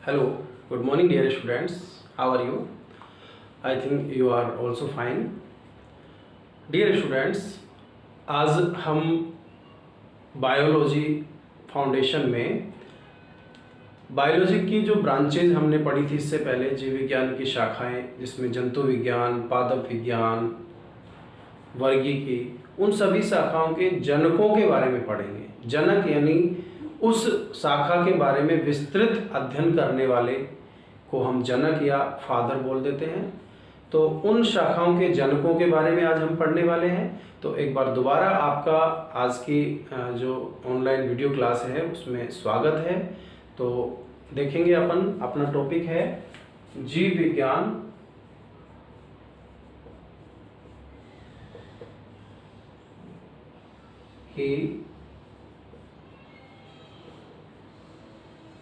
Hello, good morning dear students. How are you? I think you are also fine. Dear students, आज हम biology foundation में biology की जो branches हमने पढ़ी थी इससे पहले, जीव विज्ञान की शाखाएं जिसमें जंतु विज्ञान, पादप विज्ञान, वर्गीकी, उन सभी शाखाओं के जनकों के बारे में पढ़ेंगे। जनक यानी उस शाखा के बारे में विस्तृत अध्ययन करने वाले को हम जनक या फादर बोल देते हैं। तो उन शाखाओं के जनकों के बारे में आज हम पढ़ने वाले हैं। तो एक बार दोबारा आपका आज की जो ऑनलाइन वीडियो क्लास है उसमें स्वागत है। तो देखेंगे अपन, अपना टॉपिक है जीव विज्ञान की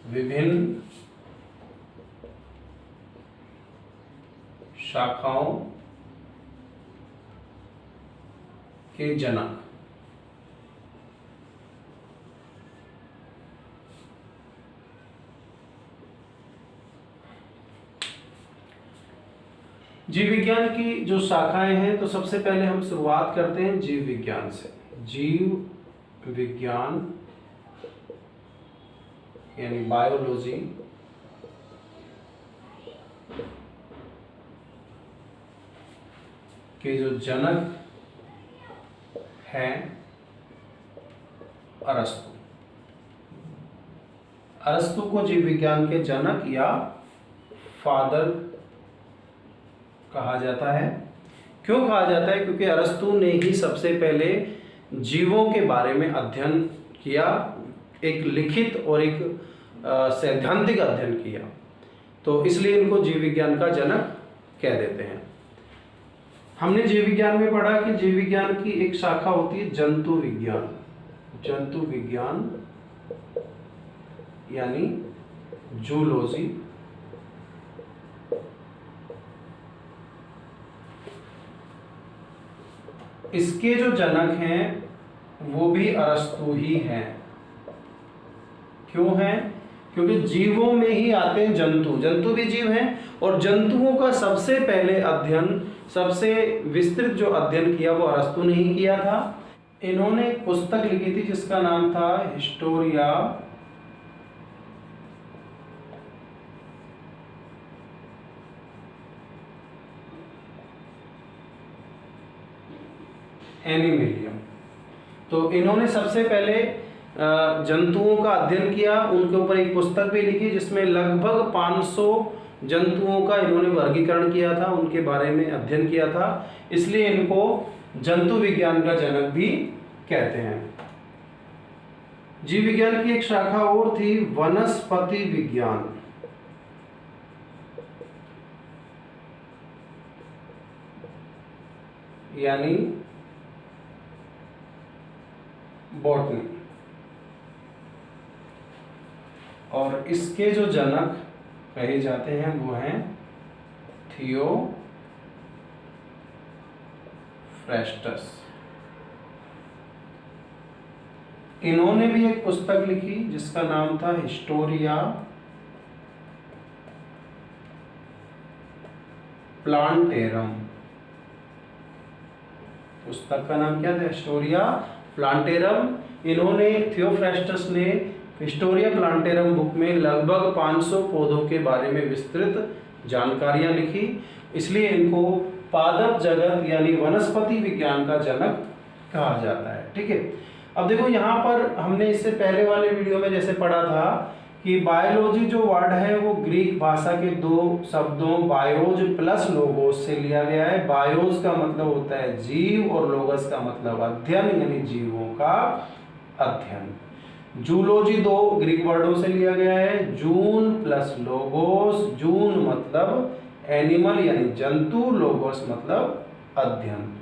विभिन्न शाखाओं के जनक। जीव विज्ञान की जो शाखाएं हैं, तो सबसे पहले हम शुरुआत करते हैं जीव विज्ञान से। जीव विज्ञान यानी बायोलॉजी के जो जनक हैं अरस्तु। अरस्तु को जीव विज्ञान के जनक या फादर कहा जाता है। क्यों कहा जाता है? क्योंकि अरस्तु ने ही सबसे पहले जीवों के बारे में अध्ययन किया, एक लिखित और एक सैद्धांतिक अध्ययन किया, तो इसलिए इनको जीव विज्ञान का जनक कह देते हैं। हमने जीव विज्ञान में पढ़ा कि जीव विज्ञान की एक शाखा होती है जंतु विज्ञान। जंतु विज्ञान यानी जूलॉजी। इसके जो जनक हैं वो भी अरस्तु ही हैं। क्यों हैं? क्योंकि जीवों में ही आते हैं जंतु। जंतु भी जीव हैं और जंतुओं का सबसे पहले अध्ययन, सबसे विस्तृत जो अध्ययन किया वो अरस्तु ने ही किया था। इन्होंने एक पुस्तक लिखी थी जिसका नाम था हिस्टोरिया एनिमेलियम। तो इन्होंने सबसे पहले जंतुओं का अध्ययन किया, उनके ऊपर एक पुस्तक भी लिखी जिसमें लगभग 500 जंतुओं का इन्होंने वर्गीकरण किया था, उनके बारे में अध्ययन किया था। इसलिए इनको जंतु विज्ञान का जनक भी कहते हैं। जीव विज्ञान की एक शाखा और थी वनस्पति विज्ञान। यानी बॉटनी। और इसके जो जनक कहे जाते हैं वो हैं थियोफ्रेस्टस। इन्होंने भी एक पुस्तक लिखी जिसका नाम था हिस्टोरिया प्लांटेरम। पुस्तक का नाम क्या था? Historia plantarum. इन्होंने, थियोफ्रेस्टस ने हिस्टोरिया प्लांटेरम बुक में लगभग 500 पौधों के बारे में विस्तृत जानकारियां लिखी। इसलिए इनको पादप जगत यानी वनस्पति विज्ञान का जनक कहा जाता है। ठीक है। अब देखो, यहाँ पर हमने इससे पहले वाले वीडियो में जैसे पढ़ा था कि बायोलॉजी जो वर्ड है वो ग्रीक भाषा के दो शब्दों बायोज प्लस लोगोस से लिया गया है। बायोज का मतलब होता है जीव और लोगस का मतलब अध्ययन, यानी जीवों का अध्ययन। जूलॉजी दो ग्रीक वर्डों से लिया गया है, जून प्लस लोगोस। जून मतलब एनिमल यानी जंतु, लोगोस मतलब अध्ययन।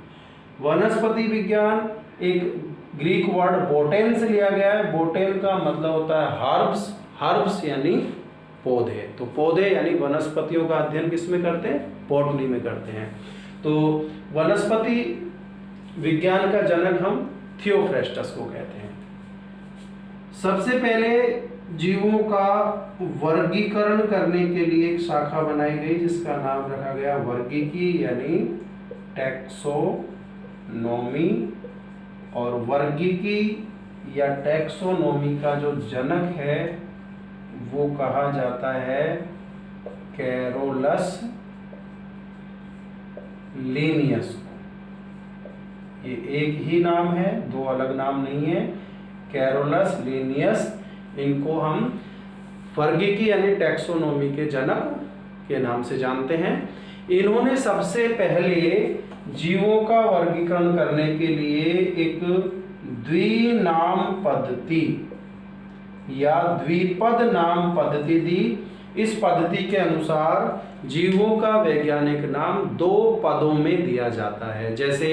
वनस्पति विज्ञान एक ग्रीक वर्ड बोटेन से लिया गया है। बोटेन का मतलब होता है हर्ब्स। हर्ब्स यानी पौधे। तो पौधे यानी वनस्पतियों का अध्ययन किसमें करते हैं? बॉटनी में करते हैं। तो वनस्पति विज्ञान का जनक हम थियोफ्रेस्टस को कहते हैं। सबसे पहले जीवों का वर्गीकरण करने के लिए एक शाखा बनाई गई जिसका नाम रखा गया वर्गीकी यानी टैक्सोनॉमी। और वर्गीकी या टैक्सोनॉमी का जो जनक है वो कहा जाता है कैरोलस लिनियस। ये एक ही नाम है, दो अलग नाम नहीं है। कैरोलस लिनियस, इनको हम वर्गीकी यानी टैक्सोनॉमी के जनक के नाम से जानते हैं। इन्होंने सबसे पहले जीवों का वर्गीकरण करने के लिए एक द्विनाम पद्धति या द्विपद नाम पद्धति दी। इस पद्धति के अनुसार जीवों का वैज्ञानिक नाम दो पदों में दिया जाता है। जैसे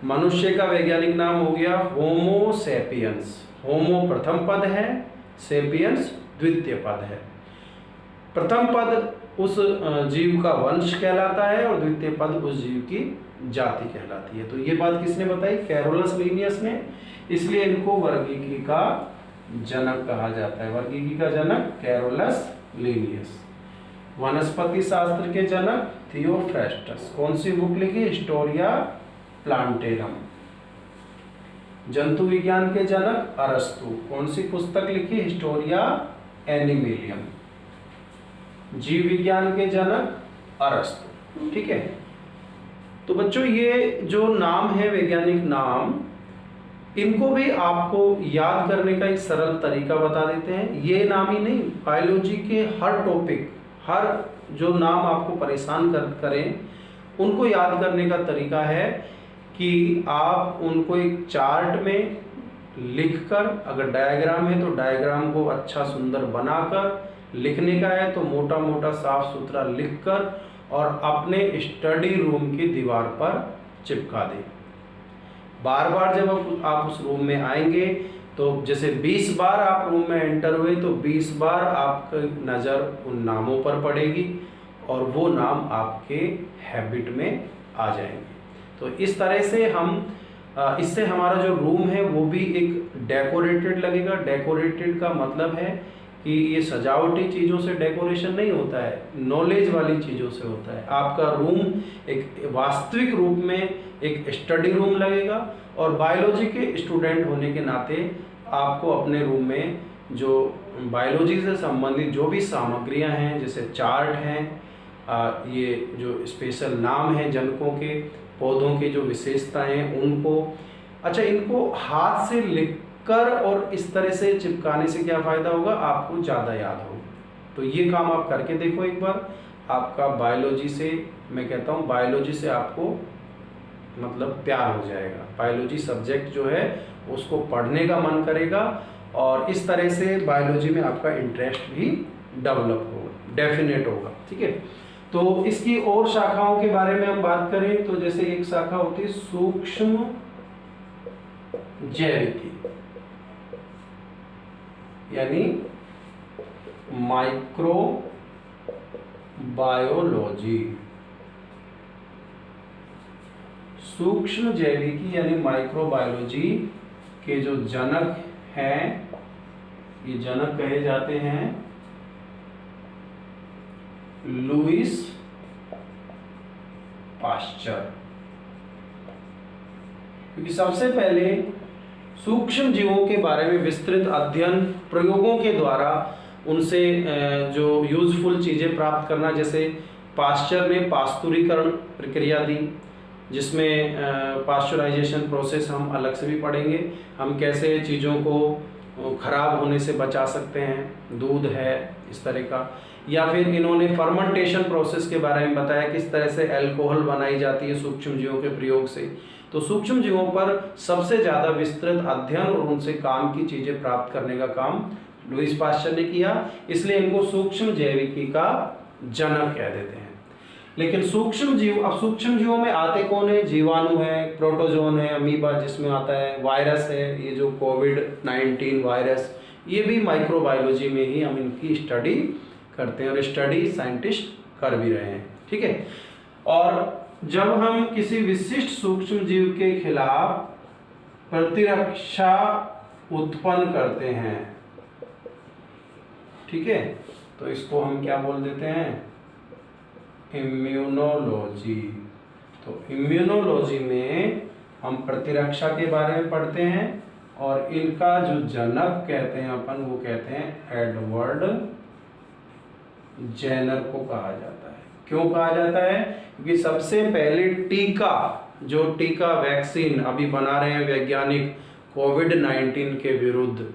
मनुष्य का वैज्ञानिक नाम हो गया होमो सेपियंस, होमो प्रथम पद है, सेपियंस द्वितीय पद है। प्रथम पद उस जीव का वंश कहलाता है और द्वितीय पद उस जीव की जाति कहलाती है। तो ये बात किसने बताई? कैरोलस लिनियस ने। इसलिए इनको वर्गीकी का जनक कहा जाता है। वर्गीकी का जनक कैरोलस लिनियस। वनस्पति शास्त्र के जनक थियोफ्रास्टस। कौन सी बुक लिखी? Historia plantarum. जंतु विज्ञान के जनक अरस्तु। कौन सी पुस्तक लिखी? हिस्टोरिया एनिमेलियम। जीव विज्ञान के जनक अरस्तु। ठीक है। तो बच्चों ये जो नाम है वैज्ञानिक नाम, इनको भी आपको याद करने का एक सरल तरीका बता देते हैं। ये नाम ही नहीं, बायोलॉजी के हर टॉपिक, हर जो नाम आपको परेशान करें उनको याद करने का तरीका है कि आप उनको एक चार्ट में लिखकर, अगर डायग्राम है तो डायग्राम को अच्छा सुंदर बनाकर, लिखने का है तो मोटा मोटा साफ सुथरा लिखकर और अपने स्टडी रूम की दीवार पर चिपका दें। बार बार जब आप उस रूम में आएंगे तो जैसे 20 बार आप रूम में एंटर हुए तो 20 बार आपकी नज़र उन नामों पर पड़ेगी और वो नाम आपके हैबिट में आ जाएंगे। तो इस तरह से हम इससे हमारा जो रूम है वो भी एक डेकोरेटेड लगेगा। डेकोरेटेड का मतलब है कि ये सजावटी चीज़ों से डेकोरेशन नहीं होता है, नॉलेज वाली चीज़ों से होता है। आपका रूम एक वास्तविक रूप में एक स्टडी रूम लगेगा और बायोलॉजी के स्टूडेंट होने के नाते आपको अपने रूम में जो बायोलॉजी से संबंधित जो भी सामग्रियां हैं, जैसे चार्ट हैं, ये जो स्पेशल नाम हैं जनकों के, पौधों की जो विशेषताएं हैं उनको, अच्छा इनको हाथ से लिख कर और इस तरह से चिपकाने से क्या फ़ायदा होगा? आपको ज़्यादा याद होगा। तो ये काम आप करके देखो एक बार। आपका बायोलॉजी से, मैं कहता हूँ बायोलॉजी से आपको मतलब प्यार हो जाएगा। बायोलॉजी सब्जेक्ट जो है उसको पढ़ने का मन करेगा और इस तरह से बायोलॉजी में आपका इंटरेस्ट भी डेवलप होगा, डेफिनेट होगा। ठीक है। तो इसकी और शाखाओं के बारे में हम बात करें तो जैसे एक शाखा होती है सूक्ष्म जैविकी यानी माइक्रो बायोलॉजी। सूक्ष्म जैविकी यानी माइक्रो बायोलॉजी के जो जनक हैं, ये जनक कहे जाते हैं लुईस पाश्चर। क्योंकि सबसे पहले सूक्ष्म जीवों के बारे में विस्तृत अध्ययन प्रयोगों के द्वारा उनसे जो यूजफुल चीज़ें प्राप्त करना, जैसे पाश्चर ने पास्तुरीकरण प्रक्रिया दी, जिसमें पाश्चराइजेशन प्रोसेस हम अलग से भी पढ़ेंगे। हम कैसे चीज़ों को खराब होने से बचा सकते हैं, दूध है इस तरह का। या फिर इन्होंने फर्मेंटेशन प्रोसेस के बारे में बताया, किस तरह से अल्कोहल बनाई जाती है सूक्ष्म जीवों के प्रयोग से। तो सूक्ष्म जीवों पर सबसे ज़्यादा विस्तृत अध्ययन और उनसे काम की चीज़ें प्राप्त करने का काम लुईस पाश्चर ने किया, इसलिए इनको सूक्ष्म जैविकी का जनक कह देते हैं। लेकिन सूक्ष्म जीव, अब सूक्ष्म जीवों में आते कौन है? जीवाणु है, प्रोटोजोन है, अमीबा जिसमें आता है, वायरस है, ये जो कोविड-19 वायरस, ये भी माइक्रोबायोलॉजी में ही हम इनकी स्टडी करते हैं और स्टडी साइंटिस्ट कर भी रहे हैं। ठीक है। और जब हम किसी विशिष्ट सूक्ष्म जीव के खिलाफ प्रतिरक्षा उत्पन्न करते हैं ठीक है, तो इसको हम क्या बोल देते हैं, इम्यूनोलॉजी। तो इम्यूनोलॉजी में हम प्रतिरक्षा के बारे में पढ़ते हैं और इनका जो जनक कहते हैं अपन, वो कहते हैं एडवर्ड जेनर को कहा जाता है। क्यों कहा जाता है? क्योंकि सबसे पहले टीका वैक्सीन अभी बना रहे हैं वैज्ञानिक कोविड-19 के विरुद्ध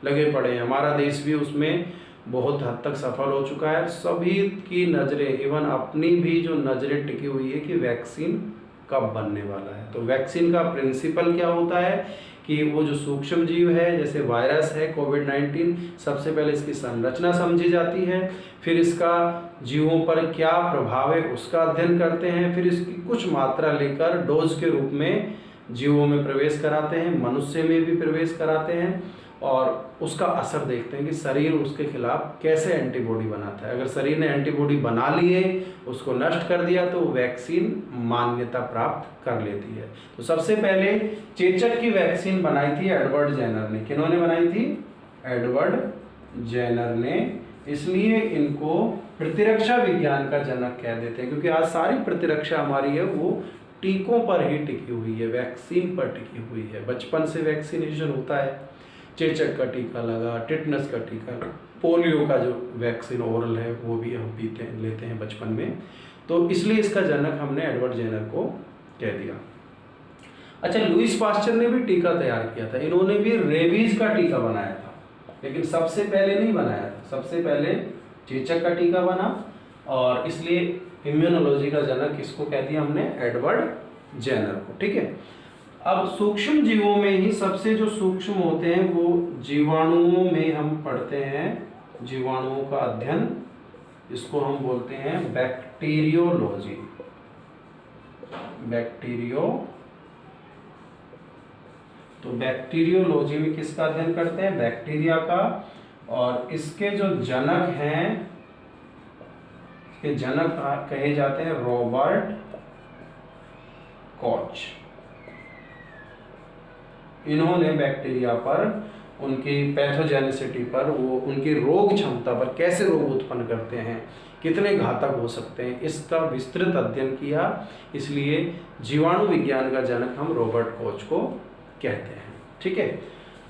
लगे पड़े हैं। हमारा देश भी उसमें बहुत हद तक सफल हो चुका है। सभी की नज़रें, इवन अपनी भी जो नज़रें टिकी हुई है कि वैक्सीन कब बनने वाला है। तो वैक्सीन का प्रिंसिपल क्या होता है कि वो जो सूक्ष्म जीव है, जैसे वायरस है कोविड-19, सबसे पहले इसकी संरचना समझी जाती है, फिर इसका जीवों पर क्या प्रभाव है उसका अध्ययन करते हैं, फिर इसकी कुछ मात्रा लेकर डोज के रूप में जीवों में प्रवेश कराते हैं, मनुष्य में भी प्रवेश कराते हैं और उसका असर देखते हैं कि शरीर उसके खिलाफ कैसे एंटीबॉडी बनाता है। अगर शरीर ने एंटीबॉडी बना लिए, उसको नष्ट कर दिया, तो वैक्सीन मान्यता प्राप्त कर लेती है। तो सबसे पहले चेचक की वैक्सीन बनाई थी एडवर्ड जेनर ने। किन्होंने बनाई थी? एडवर्ड जेनर ने। इसलिए इनको प्रतिरक्षा विज्ञान का जनक कह देते हैं, क्योंकि आज सारी प्रतिरक्षा हमारी है वो टीकों पर ही टिकी हुई है, वैक्सीन पर टिकी हुई है। बचपन से वैक्सीनेशन होता है, चेचक का टीका लगा, टिटनस का टीका, पोलियो का जो वैक्सीन ओरल है वो भी हम लेते हैं बचपन में। तो इसलिए इसका जनक हमने एडवर्ड जेनर को कह दिया। अच्छा, लुईस पास्चर ने भी टीका तैयार किया था। इन्होंने भी रेबीज का टीका बनाया था, लेकिन सबसे पहले नहीं बनाया था, सबसे पहले चेचक का टीका बना और इसलिए इम्यूनोलॉजी का जनक किसको कह दिया हमने? एडवर्ड जेनर को। ठीक है, अब सूक्ष्म जीवों में ही सबसे जो सूक्ष्म होते हैं वो जीवाणुओं में हम पढ़ते हैं, जीवाणुओं का अध्ययन, इसको हम बोलते हैं बैक्टीरियोलॉजी। तो बैक्टीरियोलॉजी में किसका अध्ययन करते हैं? बैक्टीरिया का। और इसके जो जनक हैं, इसके जनक कहे जाते हैं रॉबर्ट कॉच। इन्होंने बैक्टीरिया पर, उनकी पैथोजेनिसिटी पर, वो उनकी रोग क्षमता पर, कैसे रोग उत्पन्न करते हैं, कितने घातक हो सकते हैं, इसका विस्तृत अध्ययन किया। इसलिए जीवाणु विज्ञान का जनक हम रॉबर्ट कॉच को कहते हैं। ठीक है,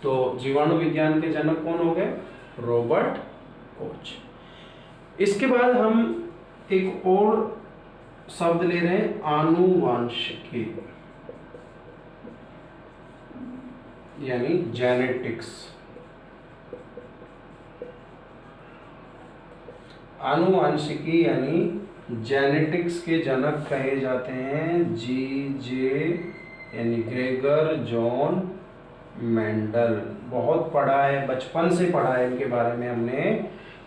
तो जीवाणु विज्ञान के जनक कौन हो गए? Robert Koch. इसके बाद हम एक और शब्द ले रहे हैं, आनुवांशिकी, यानी जेनेटिक्स। आनुवांशिकी यानी जेनेटिक्स के जनक कहे जाते हैं जी.जे. यानी ग्रेगर जॉन मेंडल। बहुत पढ़ा है, बचपन से पढ़ा है इनके बारे में हमने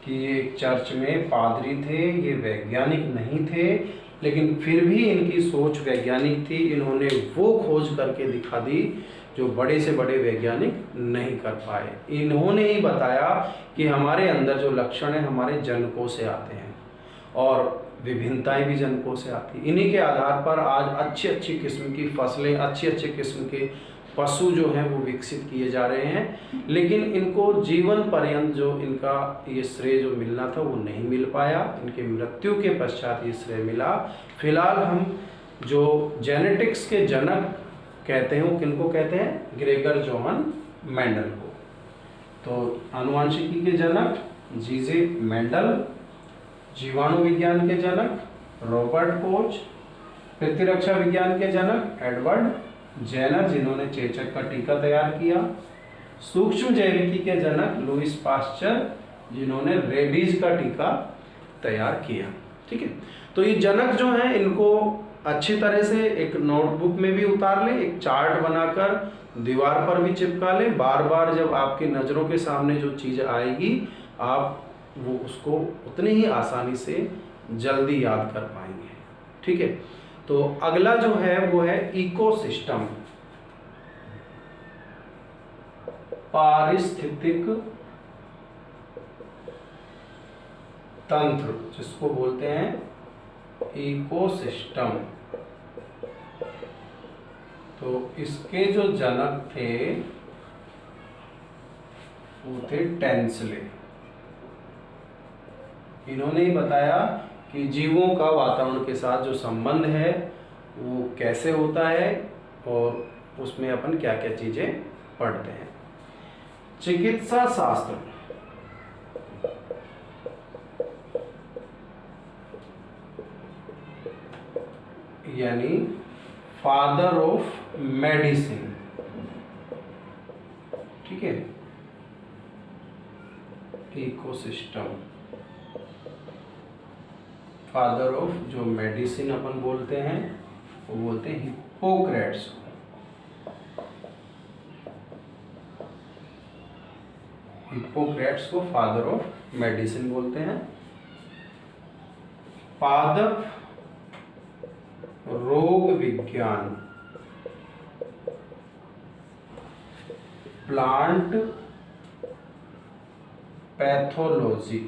कि ये चर्च में पादरी थे, ये वैज्ञानिक नहीं थे, लेकिन फिर भी इनकी सोच वैज्ञानिक थी। इन्होंने वो खोज करके दिखा दी जो बड़े से बड़े वैज्ञानिक नहीं कर पाए। इन्होंने ही बताया कि हमारे अंदर जो लक्षण है हमारे जनकों से आते हैं और विभिन्नताएं भी जनकों से आती। इन्हीं के आधार पर आज अच्छी अच्छी किस्म की फसलें, अच्छे अच्छे किस्म के पशु जो हैं वो विकसित किए जा रहे हैं, लेकिन इनको जीवन पर्यंत जो इनका ये श्रेय जो मिलना था वो नहीं मिल पाया। इनके मृत्यु के पश्चात ये श्रेय मिला। फिलहाल हम जो जेनेटिक्स के जनक कहते हैं वो किनको कहते हैं? ग्रेगर जॉन मेंडल को। तो आनुवांशिकी के जनक जी.जे. मेंडल, जीवाणु विज्ञान के जनक रॉबर्ट कॉच, प्रतिरक्षा विज्ञान के जनक एडवर्ड जेनर जिन्होंने चेचक का टीका तैयार किया, सूक्ष्म जैविकी के जनक लुईस पास्चर जिन्होंने रेबीज का टीका तैयार किया। ठीक है, तो ये जनक जो हैं इनको अच्छी तरह से एक नोटबुक में भी उतार लें, एक चार्ट बनाकर दीवार पर भी चिपका लें। बार बार जब आपकी नज़रों के सामने जो चीज़ आएगी आप वो उसको उतनी ही आसानी से जल्दी याद कर पाएंगे। ठीक है, तो अगला जो है वो है इकोसिस्टम, पारिस्थितिक तंत्र, जिसको बोलते हैं इकोसिस्टम। तो इसके जो जनक थे वो थे टेंसले। इन्होंने ही बताया कि जीवों का वातावरण के साथ जो संबंध है वो कैसे होता है और उसमें अपन क्या क्या चीज़ें पढ़ते हैं। चिकित्सा शास्त्र यानी फादर ऑफ मेडिसिन, ठीक है, इकोसिस्टम, फादर ऑफ जो मेडिसिन अपन बोलते हैं वो बोलते हैं हिप्पोक्रेट्स को। हिप्पोक्रेट्स को फादर ऑफ मेडिसिन बोलते हैं। पादप रोग विज्ञान, प्लांट पैथोलॉजी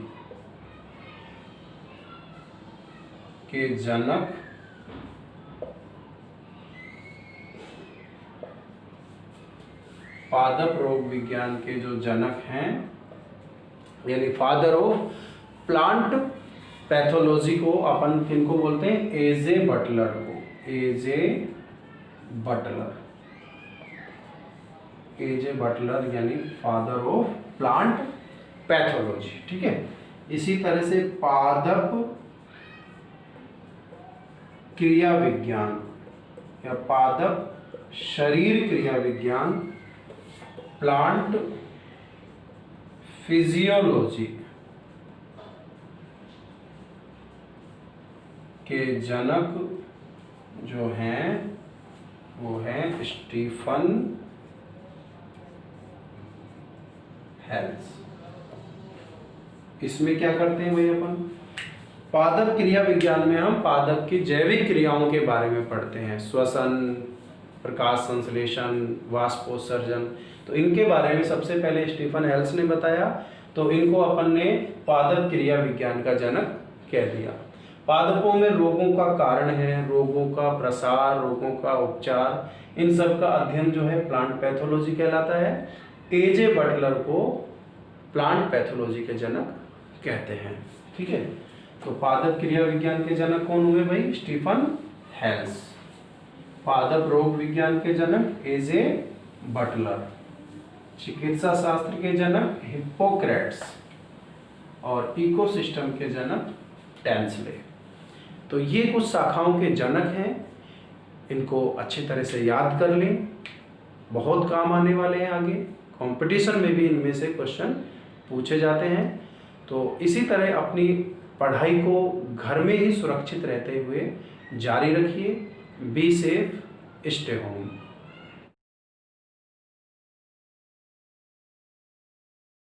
के जनक पादप रोग विज्ञान के जो जनक हैं यानी फादर ऑफ प्लांट पैथोलॉजी को अपन किनको बोलते हैं? एजे बटलर को। एजे बटलर यानी फादर ऑफ प्लांट पैथोलॉजी, ठीक है। इसी तरह से पादप क्रिया विज्ञान या पादप शरीर क्रिया विज्ञान, प्लांट फिजियोलॉजी के जनक जो हैं वो हैं स्टीफन हेल्स। इसमें क्या करते हैं भाई अपन? पादप क्रिया विज्ञान में हम पादप की जैविक क्रियाओं के बारे में पढ़ते हैं, श्वसन, प्रकाश संश्लेषण, वाष्पोत्सर्जन। तो इनके बारे में सबसे पहले स्टीफन हेल्स ने बताया, तो इनको अपन ने पादप क्रिया विज्ञान का जनक कह दिया। पादपों में रोगों का कारण है, रोगों का प्रसार, रोगों का उपचार, इन सब का अध्ययन जो है प्लांट पैथोलॉजी कहलाता है। एजे बटलर को प्लांट पैथोलॉजी के जनक कहते हैं, ठीक है। तो पादप क्रिया विज्ञान के जनक कौन हुए भाई? Stephen Hales. पादप रोग विज्ञान के जनक एजे बटलर। चिकित्सा शास्त्र के जनक हिप्पोक्रेट्स और इकोसिस्टम के जनक टेंसले। तो ये कुछ शाखाओं के जनक हैं, इनको अच्छी तरह से याद कर लें, बहुत काम आने वाले हैं आगे। कंपटीशन में भी इनमें से क्वेश्चन पूछे जाते हैं। तो इसी तरह अपनी पढ़ाई को घर में ही सुरक्षित रहते हुए जारी रखिए। Be safe, stay home.